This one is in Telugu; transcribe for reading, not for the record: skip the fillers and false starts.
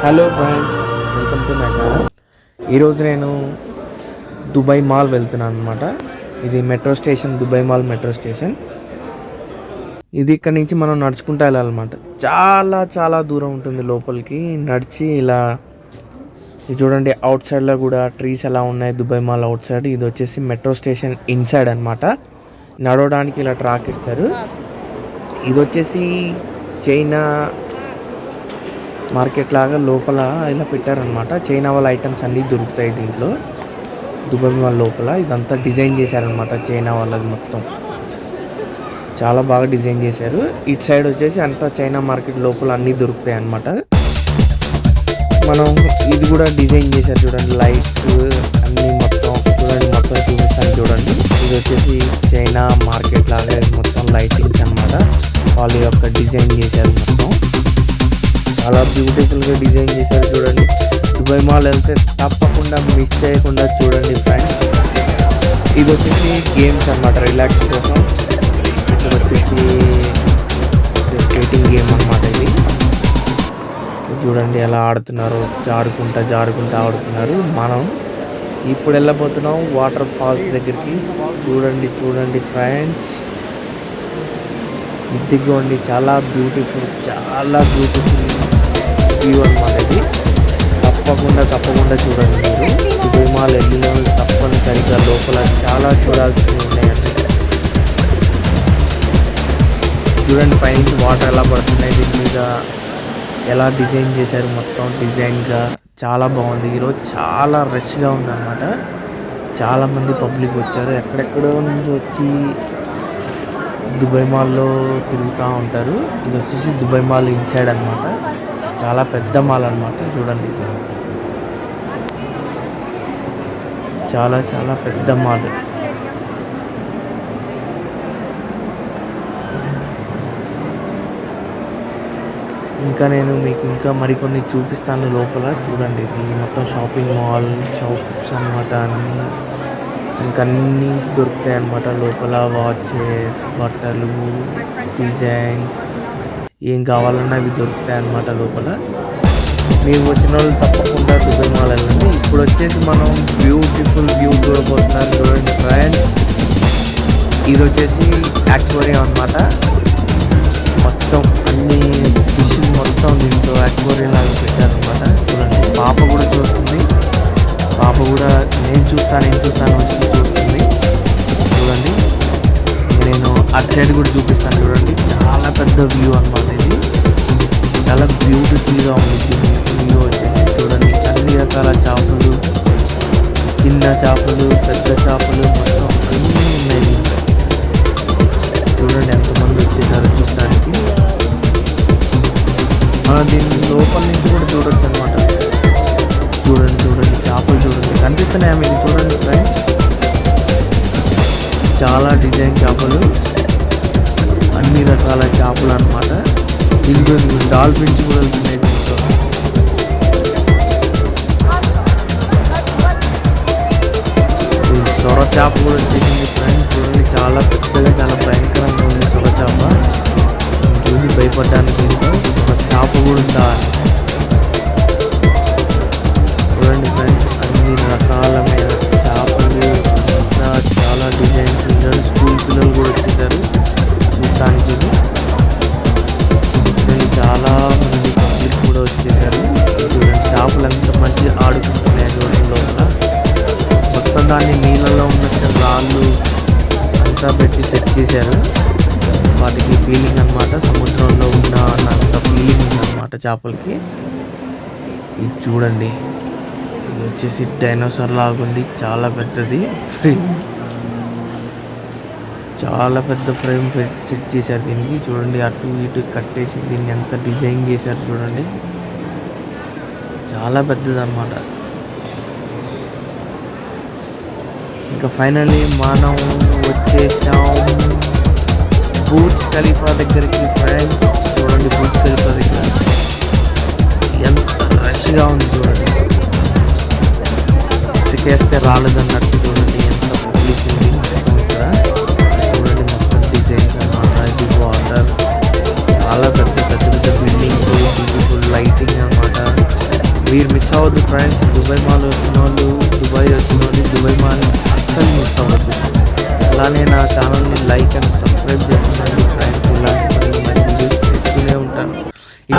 Hello friends, welcome to my channel. ఈరోజు నేను దుబాయ్ మాల్ వెళ్తున్నాను అనమాట. ఇది metro station, Dubai mall metro station. ఇది ఇక్కడ నుంచి మనం నడుచుకుంటూ వెళ్ళాలన్నమాట. చాలా చాలా దూరం ఉంటుంది లోపలికి నడిచి. ఇలా ఇది చూడండి, అవుట్ సైడ్లో కూడా ట్రీస్ ఎలా ఉన్నాయి. Dubai mall out side. ఇది వచ్చేసి మెట్రో స్టేషన్ ఇన్సైడ్ అనమాట. నడవడానికి ఇలా ట్రాక్ ఇస్తారు. ఇది వచ్చేసి చైనా మార్కెట్ లాగా లోపల ఇలా పెట్టారనమాట. చైనా వాళ్ళ ఐటమ్స్ అన్నీ దొరుకుతాయి దీంట్లో. దుబాయ్ మాల్ లోపల ఇదంతా డిజైన్ చేశారనమాట. చైనా వాళ్ళది మొత్తం చాలా బాగా డిజైన్ చేశారు. ఇటు సైడ్ వచ్చేసి అంతా చైనా మార్కెట్ లోపల అన్నీ దొరుకుతాయి అన్నమాట. మనం ఇది కూడా డిజైన్ చేశారు చూడండి, లైట్స్ అన్నీ మొత్తం చూడండి. మొత్తం చూపిస్తాను చూడండి. ఇది వచ్చేసి చైనా మార్కెట్ లాగా మొత్తం లైటింగ్స్ అన్నమాట. వాళ్ళ యొక్క డిజైన్ చేశారు మొత్తం. చాలా బ్యూటిఫుల్గా డిజైన్ చేశారు చూడండి. దుబాయ్ మాల్ వెళ్తే తప్పకుండా మిస్ చేయకుండా చూడండి ఫ్రెండ్స్. ఇది వచ్చేసి గేమ్స్ అన్నమాట, రిలాక్స్ కోసం. ఇక్కడ వచ్చేసి స్కేటింగ్ గేమ్ అన్నమాట. ఇది చూడండి ఎలా ఆడుతున్నారు. జారుకుంటా ఆడుతున్నారు. మనం ఇప్పుడు వెళ్ళబోతున్నాం వాటర్ ఫాల్స్ దగ్గరికి. చూడండి ఫ్రెండ్స్. ఇదిగోండి, చాలా బ్యూటిఫుల్ వ్యూ అనమాట. ఇది తప్పకుండా చూడండి. మీరు దుబాయ్ మాల్ వెళ్ళిన తప్పనిసరిగా లోపల చాలా చూడాల్సినవి ఉన్నాయండి. చూడండి పైనుంచి వాటర్ ఎలా పడుతున్నాయి, దీని మీద ఎలా డిజైన్ చేశారు మొత్తం డిజైన్గా. చాలా బాగుంది. ఈరోజు చాలా రష్గా ఉందన్నమాట. చాలామంది పబ్లిక్ వచ్చారు. ఎక్కడెక్కడో నుంచి వచ్చి దుబాయ్ మాల్లో తిరుగుతూ ఉంటారు. ఇది వచ్చేసి దుబాయ్ మాల్ ఇన్సైడ్ అనమాట. చాలా పెద్ద మాల్ అనమాట. చూడండి, చాలా పెద్ద మాల్. ఇంకా నేను మీకు మరికొన్ని చూపిస్తాను లోపల. చూడండి, ఇది మొత్తం షాపింగ్ మాల్, షాప్స్ అనమాట. అన్నీ దొరుకుతాయి అన్నమాట లోపల. వాచెస్, బట్టలు, డిజైన్స్ ఏం కావాలన్నా అవి దొరుకుతాయి అన్నమాట లోపల. మీరు వచ్చిన వాళ్ళు తప్పకుండా దుబాయ్ మాల్ వెళ్ళండి. ఇప్పుడు వచ్చేసి మనం బ్యూటిఫుల్ వ్యూ చూడబోతున్నారు చూడండి ఫ్రెండ్స్. ఇది వచ్చేసి అక్వేరియం అన్నమాట. మొత్తం అన్ని ఫిష్ మొత్తం దీంతో అక్వేరియం లాగా పెట్టారనమాట. చూడండి, పాప కూడా చూస్తుంది. పాప కూడా నేను చూస్తాను వచ్చి చూస్తుంది. చూడండి, నేను అటు సైడ్ కూడా చూపిస్తాను చూడండి. చాలా పెద్ద వ్యూ అన్నమాట. ఇది చాలా బ్యూటిఫుల్గా ఉంది వ్యూ వచ్చేసి. చూడండి, అన్ని రకాల చేపలు, చిన్న చేపలు, పెద్ద చేపలు మొత్తం అన్నీ ఉన్నాయి. చూడండి ఎంతమంది వచ్చేసారో చూడడానికి. మనం దీని లోపల నుంచి కూడా చూడొచ్చు అనమాట. చూడండి చేపలు చూడండి కనిపిస్తున్నాయా మీకు? చూడండి ఫ్రెండ్స్, చాలా డిజైన్ చేపలు, అన్ని రకాల చేపలు అనమాట. దీంట్లో డాల్ఫిన్స్ కూడా వెళ్తున్నాయి. దీంట్లో సొర చేప కూడా వచ్చేసింది ఫ్రెండ్స్. చూడండి, చాలా పెద్దగా, చాలా భయంకరంగా ఉంది సొర చేప. చూసి భయపడడానికి ఒక చేప కూడా ఉందా. చూడండి ఫ్రెండ్స్, అన్ని రకాలమైన చేపలు, చాలా డిజైన్స్. స్కూల్ పిల్లలు కూడా వచ్చేసారు చూడటానికి. చాలా మంది పబ్లిక్ కూడా వచ్చేసారు. చూడండి, చేపలు ఎంత మంచిగా ఆడుకుంటున్నాయి చూడండి లోపల. మొత్తం దాన్ని నీళ్ళలో ఉన్నట్టు రాళ్ళు అంతా పెట్టి సెట్ చేశారు. వాటికి ఫీలింగ్ అనమాట, సముద్రంలో ఉన్న అన్నంత ఫీలింగ్ ఉందన్నమాట చేపలకి. ఇది చూడండి, ఇది వచ్చేసి డైనోసార్ లాగుంది. చాలా పెద్దది ఫ్రేమ్, చాలా పెద్ద ఫ్రేమ్ సెట్ చేశారు దీనికి. చూడండి, అటు ఇటు కట్టేసి దీన్ని ఎంత డిజైన్ చేశారు చూడండి. చాలా పెద్దది అన్నమాట. ఇంకా ఫైనల్లీ మనం వచ్చేసాం బుర్జ్ ఖలీఫా దగ్గరికి ఫ్రెండ్స్. చూడండి, బుర్జ్ ఖలీఫా దగ్గర ఎంత రష్గా ఉంది చూడండి. ఇసుకేస్తే రాలేదన్నట్టు చూడండి ఎంత పబ్లిక్ ఉంది మొత్తం ఇక్కడ. చూడండి, మొత్తం డిజైన్స్ అన్నమాట. ఇది వాటర్, చాలా పెద్ద బిల్డింగ్స్, బ్యూటిఫుల్ లైటింగ్ అన్నమాట. మీరు మిస్ అవ్వద్దు ఫ్రెండ్స్. దుబాయ్ మాల్ వచ్చిన వాళ్ళు, దుబాయ్ మాల్ అస్సలు మిస్ అవ్వద్దు. అలానే నా ఛానల్ని లైక్ అండ్ సబ్స్క్రైబ్ చేస్తున్నారు.